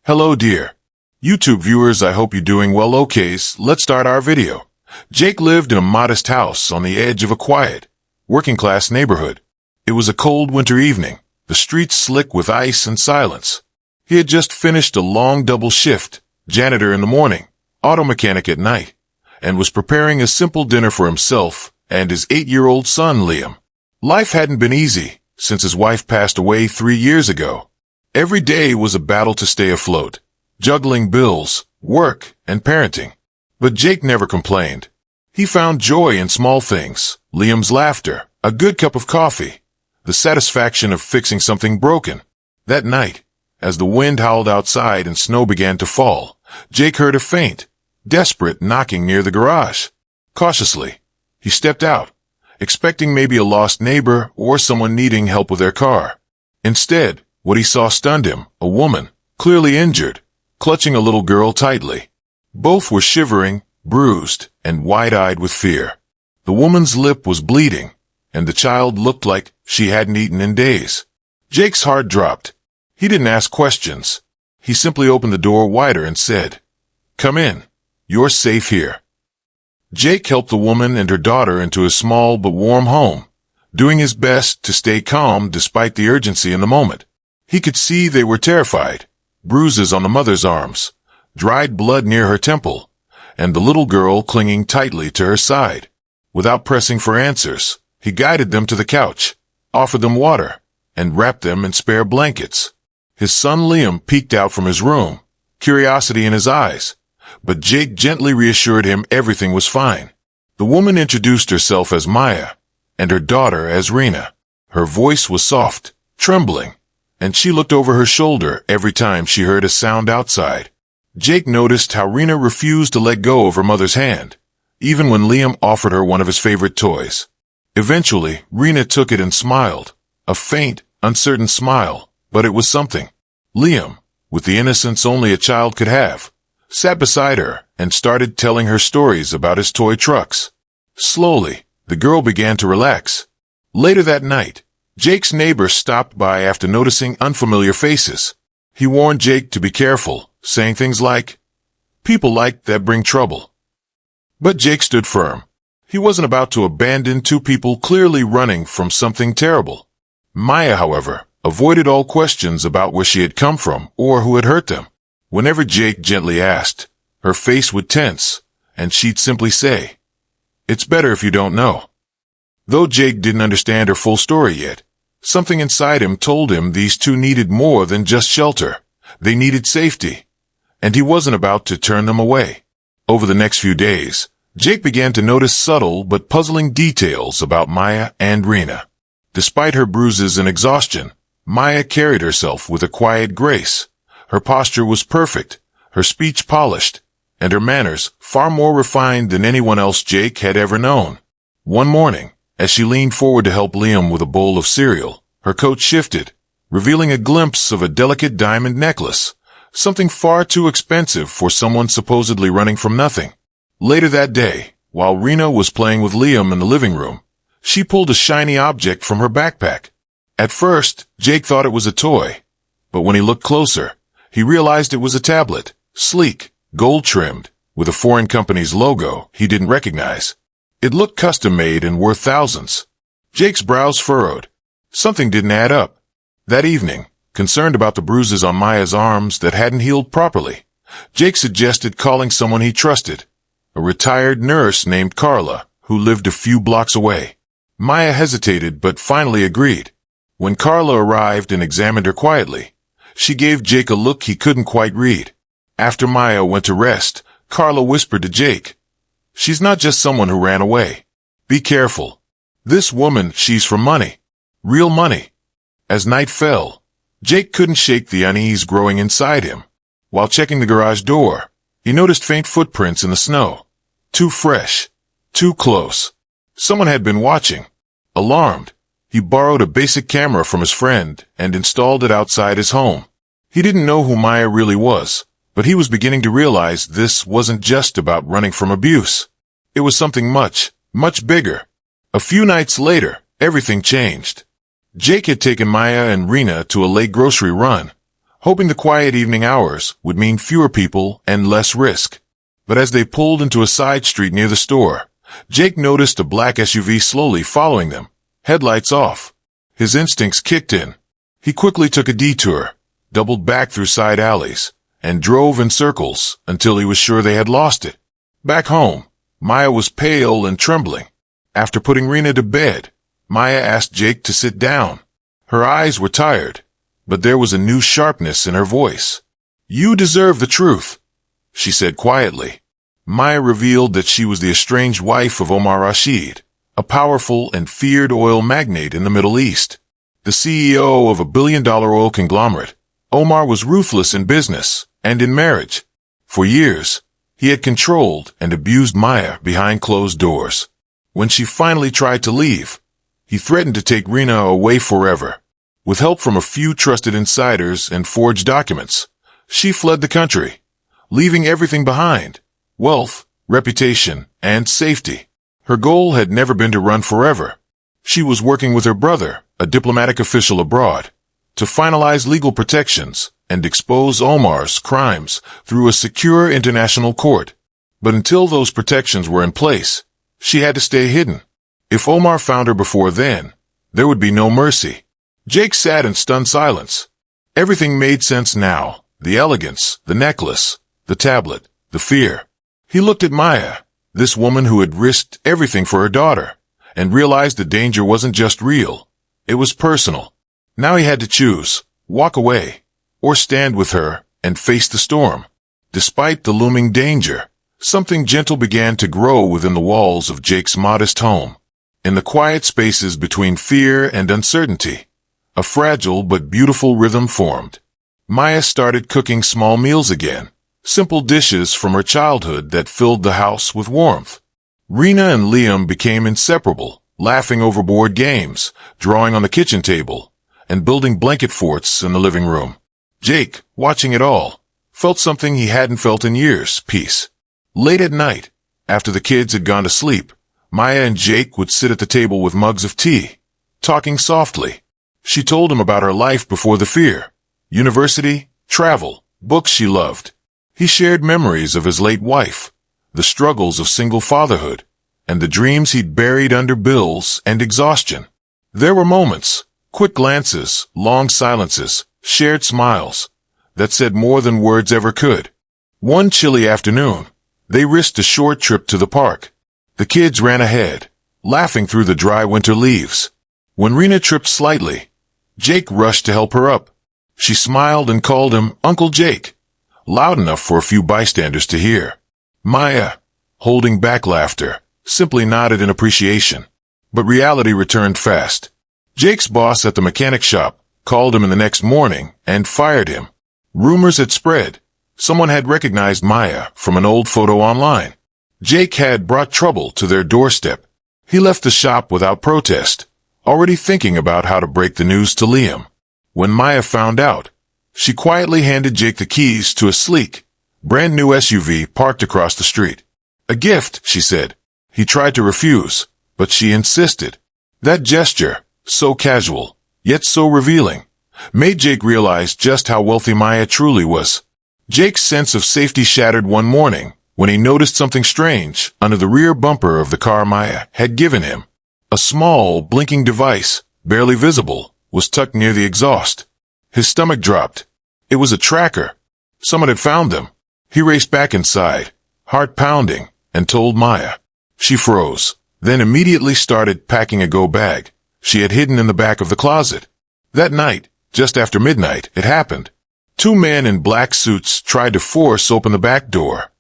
Hello dear YouTube viewers, I hope you're doing well. Let's start our video. Jake lived in a modest house on the edge of a quiet, working-class neighborhood. It was a cold winter evening, the streets slick with ice and silence. He had just finished a long double shift, janitor in the morning, auto mechanic at night, and was preparing a simple dinner for himself and his 8-year-old son, Liam. Life hadn't been easy since his wife passed away 3 years ago. Every day was a battle to stay afloat, juggling bills, work, and parenting. But Jake never complained. He found joy in small things: Liam's laughter, a good cup of coffee, the satisfaction of fixing something broken. That night, as the wind howled outside and snow began to fall, Jake heard a faint, desperate knocking near the garage. Cautiously, he stepped out, expecting maybe a lost neighbor or someone needing help with their car. Instead, what he saw stunned him: a woman, clearly injured, clutching a little girl tightly. Both were shivering, bruised, and wide-eyed with fear. The woman's lip was bleeding, and the child looked like she hadn't eaten in days. Jake's heart dropped. He didn't ask questions. He simply opened the door wider and said, "Come in. You're safe here." Jake helped the woman and her daughter into a small but warm home, doing his best to stay calm despite the urgency in the moment. He could see they were terrified: bruises on the mother's arms, dried blood near her temple, and the little girl clinging tightly to her side. Without pressing for answers, he guided them to the couch, offered them water, and wrapped them in spare blankets. His son Liam peeked out from his room, curiosity in his eyes, but Jake gently reassured him everything was fine. The woman introduced herself as Maya, and her daughter as Rina. Her voice was soft, trembling, and she looked over her shoulder every time she heard a sound outside. Jake noticed how Rina refused to let go of her mother's hand, even when Liam offered her one of his favorite toys. Eventually, Rina took it and smiled, a faint, uncertain smile, but it was something. Liam, with the innocence only a child could have, sat beside her and started telling her stories about his toy trucks. Slowly, the girl began to relax. Later that night, Jake's neighbor stopped by after noticing unfamiliar faces. He warned Jake to be careful, saying things like, "People like that bring trouble." But Jake stood firm. He wasn't about to abandon two people clearly running from something terrible. Maya, however, avoided all questions about where she had come from or who had hurt them. Whenever Jake gently asked, her face would tense, and she'd simply say, "It's better if you don't know." Though Jake didn't understand her full story yet, something inside him told him these two needed more than just shelter. They needed safety, and he wasn't about to turn them away. Over the next few days, Jake began to notice subtle but puzzling details about Maya and Rina. Despite her bruises and exhaustion, Maya carried herself with a quiet grace. Her posture was perfect, her speech polished, and her manners far more refined than anyone else Jake had ever known. One morning, as she leaned forward to help Liam with a bowl of cereal, her coat shifted, revealing a glimpse of a delicate diamond necklace, something far too expensive for someone supposedly running from nothing. Later that day, while Rina was playing with Liam in the living room, she pulled a shiny object from her backpack. At first, Jake thought it was a toy, but when he looked closer, he realized it was a tablet, sleek, gold-trimmed, with a foreign company's logo he didn't recognize. It looked custom-made and worth thousands. Jake's brows furrowed. Something didn't add up. That evening, concerned about the bruises on Maya's arms that hadn't healed properly, Jake suggested calling someone he trusted, a retired nurse named Carla, who lived a few blocks away. Maya hesitated but finally agreed. When Carla arrived and examined her quietly, she gave Jake a look he couldn't quite read. After Maya went to rest, Carla whispered to Jake, "She's not just someone who ran away. Be careful. This woman, she's for money. Real money." As night fell, Jake couldn't shake the unease growing inside him. While checking the garage door, he noticed faint footprints in the snow. Too fresh. Too close. Someone had been watching. Alarmed, he borrowed a basic camera from his friend and installed it outside his home. He didn't know who Maya really was, but he was beginning to realize this wasn't just about running from abuse. It was something much, much bigger. A few nights later, everything changed. Jake had taken Maya and Rina to a late grocery run, hoping the quiet evening hours would mean fewer people and less risk. But as they pulled into a side street near the store, Jake noticed a black SUV slowly following them, headlights off. His instincts kicked in. He quickly took a detour, doubled back through side alleys, and drove in circles until he was sure they had lost it. Back home, Maya was pale and trembling. After putting Rina to bed, Maya asked Jake to sit down. Her eyes were tired, but there was a new sharpness in her voice. "You deserve the truth," she said quietly. Maya revealed that she was the estranged wife of Omar Rashid, a powerful and feared oil magnate in the Middle East. The CEO of a billion-dollar oil conglomerate, Omar was ruthless in business and in marriage. For years, he had controlled and abused Maya behind closed doors. When she finally tried to leave, he threatened to take Rina away forever. With help from a few trusted insiders and forged documents, she fled the country, leaving everything behind: wealth, reputation, and safety. Her goal had never been to run forever. She was working with her brother, a diplomatic official abroad, to finalize legal protections and expose Omar's crimes through a secure international court. But until those protections were in place, she had to stay hidden. If Omar found her before then, there would be no mercy. Jake sat in stunned silence. Everything made sense now: the elegance, the necklace, the tablet, the fear. He looked at Maya, this woman who had risked everything for her daughter, and realized the danger wasn't just real, it was personal. Now he had to choose: walk away, or stand with her and face the storm. Despite the looming danger, something gentle began to grow within the walls of Jake's modest home. In the quiet spaces between fear and uncertainty, a fragile but beautiful rhythm formed. Maya started cooking small meals again, simple dishes from her childhood that filled the house with warmth. Rina and Liam became inseparable, laughing over board games, drawing on the kitchen table, and building blanket forts in the living room. Jake, watching it all, felt something he hadn't felt in years: peace. Late at night, after the kids had gone to sleep, Maya and Jake would sit at the table with mugs of tea, talking softly. She told him about her life before the fear: university, travel, books she loved. He shared memories of his late wife, the struggles of single fatherhood, and the dreams he'd buried under bills and exhaustion. There were moments, quick glances, long silences, shared smiles, that said more than words ever could. One chilly afternoon, they risked a short trip to the park. The kids ran ahead, laughing through the dry winter leaves. When Rina tripped slightly, Jake rushed to help her up. She smiled and called him Uncle Jake, loud enough for a few bystanders to hear. Maya, holding back laughter, simply nodded in appreciation. But reality returned fast. Jake's boss at the mechanic shop called him in the next morning and fired him. Rumors had spread. Someone had recognized Maya from an old photo online. Jake had brought trouble to their doorstep. He left the shop without protest, already thinking about how to break the news to Liam. When Maya found out, she quietly handed Jake the keys to a sleek, brand new SUV parked across the street. "A gift," she said. He tried to refuse, but she insisted. That gesture, so casual, yet so revealing, made Jake realize just how wealthy Maya truly was. Jake's sense of safety shattered one morning when he noticed something strange under the rear bumper of the car Maya had given him. A small, blinking device, barely visible, was tucked near the exhaust. His stomach dropped. It was a tracker. Someone had found them. He raced back inside, heart pounding, and told Maya. She froze, then immediately started packing a go bag she had hidden in the back of the closet. That night, just after midnight, it happened. Two men in black suits tried to force open the back door.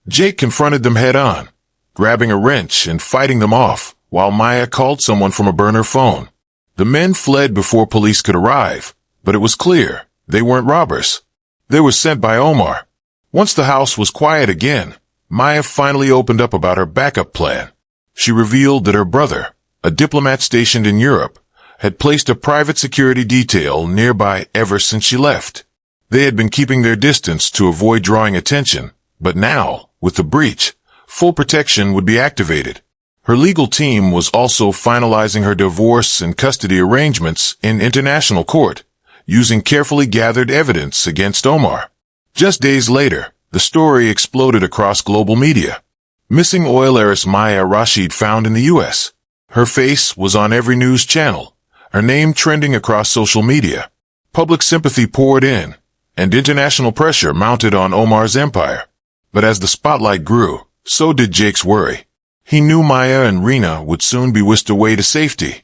Jake confronted them head-on, grabbing a wrench and fighting them off, while Maya called someone from a burner phone. The men fled before police could arrive, but it was clear they weren't robbers. They were sent by Omar. Once the house was quiet again, Maya finally opened up about her backup plan. She revealed that her brother, a diplomat stationed in Europe, had placed a private security detail nearby ever since she left. They had been keeping their distance to avoid drawing attention, but now, with the breach, full protection would be activated. Her legal team was also finalizing her divorce and custody arrangements in international court, using carefully gathered evidence against Omar. Just days later, the story exploded across global media. Missing oil heiress Maya Rashid found in the U.S. Her face was on every news channel, her name trending across social media. Public sympathy poured in, and international pressure mounted on Omar's empire. But as the spotlight grew, so did Jake's worry. He knew Maya and Rina would soon be whisked away to safety,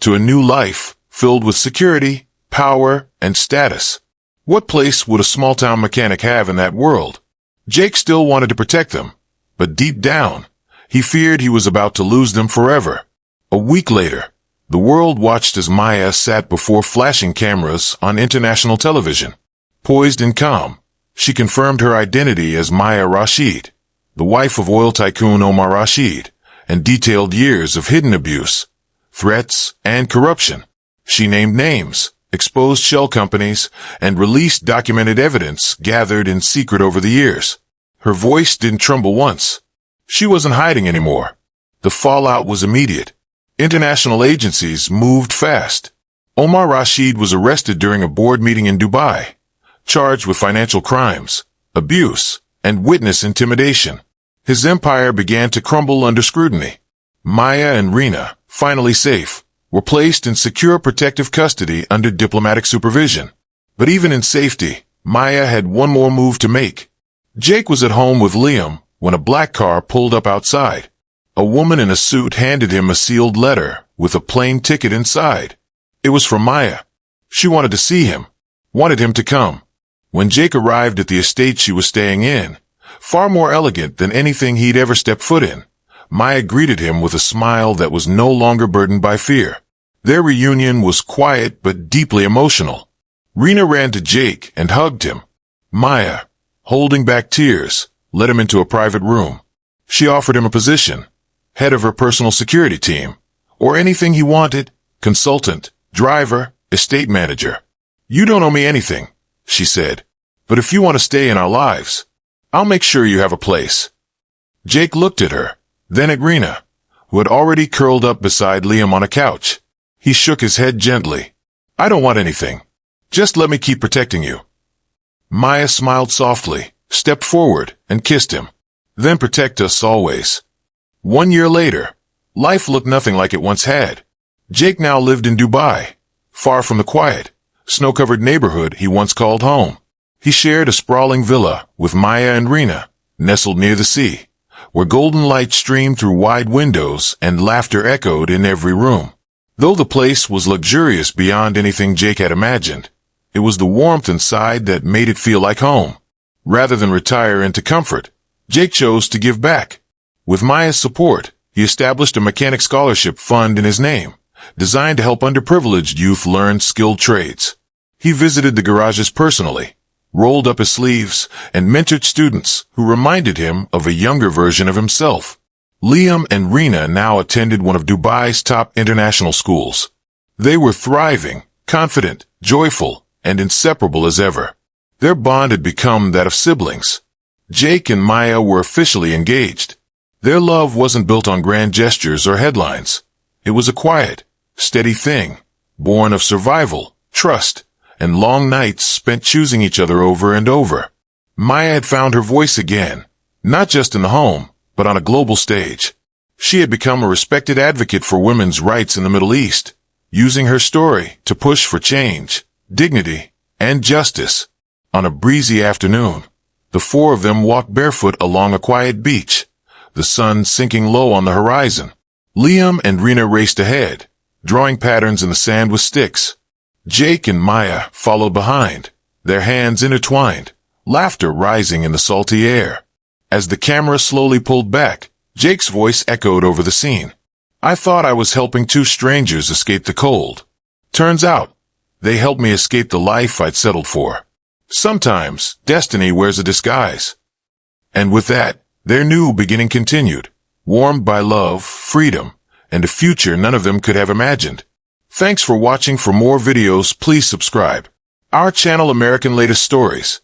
to a new life filled with security, power, and status. What place would a small-town mechanic have in that world? Jake still wanted to protect them, but deep down, he feared he was about to lose them forever. A week later, the world watched as Maya sat before flashing cameras on international television. Poised and calm, she confirmed her identity as Maya Rashid, the wife of oil tycoon Omar Rashid, and detailed years of hidden abuse, threats, and corruption. She named names, exposed shell companies, and released documented evidence gathered in secret over the years. Her voice didn't tremble once. She wasn't hiding anymore. The fallout was immediate. International agencies moved fast. Omar Rashid was arrested during a board meeting in Dubai, charged with financial crimes, abuse, and witness intimidation. His empire began to crumble under scrutiny. Maya and Rina, finally safe, were placed in secure protective custody under diplomatic supervision. But even in safety, Maya had one more move to make. Jake was at home with Liam when a black car pulled up outside. A woman in a suit handed him a sealed letter with a plane ticket inside. It was from Maya. She wanted to see him, wanted him to come. When Jake arrived at the estate she was staying in, far more elegant than anything he'd ever stepped foot in, Maya greeted him with a smile that was no longer burdened by fear. Their reunion was quiet but deeply emotional. Rina ran to Jake and hugged him. Maya, holding back tears, led him into a private room. She offered him a position, head of her personal security team, or anything he wanted, consultant, driver, estate manager. "You don't owe me anything," she said, "but if you want to stay in our lives, I'll make sure you have a place." Jake looked at her, then at Rina, who had already curled up beside Liam on a couch. He shook his head gently. "I don't want anything. Just let me keep protecting you." Maya smiled softly, stepped forward, and kissed him. "Then protect us always." 1 year later, life looked nothing like it once had. Jake now lived in Dubai, far from the quiet, snow-covered neighborhood he once called home. He shared a sprawling villa with Maya and Rina, nestled near the sea, where golden light streamed through wide windows and laughter echoed in every room. Though the place was luxurious beyond anything Jake had imagined, it was the warmth inside that made it feel like home. Rather than retire into comfort, Jake chose to give back. With Maya's support, he established a mechanic scholarship fund in his name, designed to help underprivileged youth learn skilled trades. He visited the garages personally, rolled up his sleeves, and mentored students who reminded him of a younger version of himself. Liam and Rina now attended one of Dubai's top international schools. They were thriving, confident, joyful, and inseparable as ever. Their bond had become that of siblings. Jake and Maya were officially engaged. Their love wasn't built on grand gestures or headlines. It was a quiet, steady thing, born of survival, trust, and long nights spent choosing each other over and over. Maya had found her voice again, not just in the home, but on a global stage. She had become a respected advocate for women's rights in the Middle East, using her story to push for change, dignity, and justice. On a breezy afternoon, the four of them walked barefoot along a quiet beach, the sun sinking low on the horizon. Liam and Rina raced ahead, drawing patterns in the sand with sticks. Jake and Maya followed behind, their hands intertwined, laughter rising in the salty air. As the camera slowly pulled back, Jake's voice echoed over the scene. "I thought I was helping two strangers escape the cold. Turns out, they helped me escape the life I'd settled for. Sometimes, destiny wears a disguise." And with that, their new beginning continued, warmed by love, freedom, and a future none of them could have imagined. Thanks for watching. For more videos, please subscribe. Our channel, American Latest Stories.